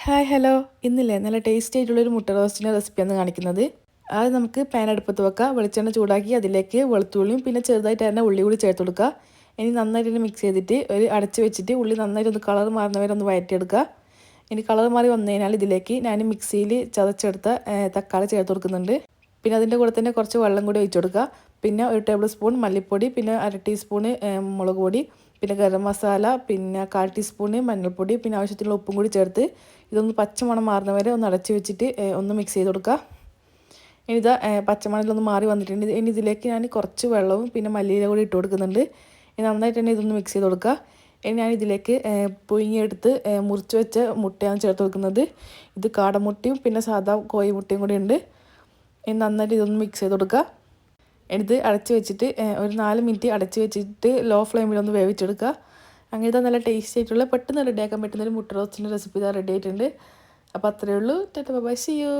Hi hello ഇന്നില്ലേ നല്ല tasty ആയിട്ടുള്ളൊരു മുട്ട റോസ്റ്റിൻ്റെ റെസിപ്പിയാണ് കാണിക്കുന്നത്. അത് നമുക്ക് പാൻ അടുപ്പത്ത് വെക്കാം. വെളിച്ചെണ്ണ ചൂടാക്കി അതിലേക്ക് വെളുത്തുള്ളിയും പിന്നെ ചെറുതായിട്ട് തന്നെ ഉള്ളി കൂടി ചേർത്ത് കൊടുക്കുക. ഇനി നന്നായിട്ട് തന്നെ മിക്സ് ചെയ്തിട്ട് ഒരു അടച്ച് വെച്ചിട്ട് ഉള്ളി നന്നായിട്ട് ഒന്ന് കളർ മാറുന്നവരെ ഒന്ന് വഴറ്റിയെടുക്കുക. ഇനി കളർ മാറി വന്നു കഴിഞ്ഞാൽ ഇതിലേക്ക് ഞാൻ മിക്സിയിൽ ചതച്ചെടുത്ത തക്കാളി ചേർത്ത് കൊടുക്കുന്നുണ്ട്. പിന്നെ അതിൻ്റെ കൂടെ തന്നെ കുറച്ച് വെള്ളം കൂടി ഒഴിച്ച് കൊടുക്കുക. പിന്നെ ഒരു ടേബിൾ സ്പൂൺ മല്ലിപ്പൊടി, പിന്നെ അര ടീസ്പൂണ് മുളക് പൊടി, പിന്നെ ഗരം മസാല, പിന്നെ 1/4 ടീസ്പൂണ് മഞ്ഞൾപ്പൊടി, പിന്നെ ആവശ്യത്തിനുള്ള ഉപ്പും കൂടി ചേർത്ത് ഇതൊന്ന് പച്ചമണം മാറുന്ന വരെ ഒന്ന് അടച്ച് വെച്ചിട്ട് ഒന്ന് മിക്സ് ചെയ്ത് കൊടുക്കുക. ഇനി ഇതാ പച്ചമണലൊന്ന് മാറി വന്നിട്ടുണ്ട്. ഇനി ഇതിലേക്ക് ഞാൻ കുറച്ച് വെള്ളവും പിന്നെ മല്ലിയില കൂടി ഇട്ട് കൊടുക്കുന്നുണ്ട്. ഇനി നന്നായിട്ട് തന്നെ ഇതൊന്ന് മിക്സ് ചെയ്ത് കൊടുക്കുക. ഇനി ഞാൻ ഇതിലേക്ക് പുഴുങ്ങിയെടുത്ത് മുറിച്ച് വെച്ച മുട്ടയാണ് ചേർത്ത് കൊടുക്കുന്നത്. ഇത് കാടമുട്ടയും പിന്നെ സാധാ കോഴിമുട്ടയും കൂടി ഉണ്ട്. ഇനി നന്നായിട്ട് ഇതൊന്ന് മിക്സ് ചെയ്ത് കൊടുക്കുക. ഇത് അടച്ച് വെച്ചിട്ട് ഒരു 4 മിനിറ്റ് അടച്ച് വെച്ചിട്ട് ലോ ഫ്ലെയിമിലൊന്ന് വേവിച്ചെടുക്കുക. അങ്ങനത്തെ നല്ല ടേസ്റ്റി ആയിട്ടുള്ള പെട്ടെന്ന് റെഡിയാക്കാൻ പറ്റുന്നൊരു മുട്ട റോസ്റ്റിൻ്റെ റെസിപ്പി ഇതാ റെഡി ആയിട്ടുണ്ട്. അപ്പോൾ അത്രയേ ഉള്ളൂ. Tata bye bye, see U.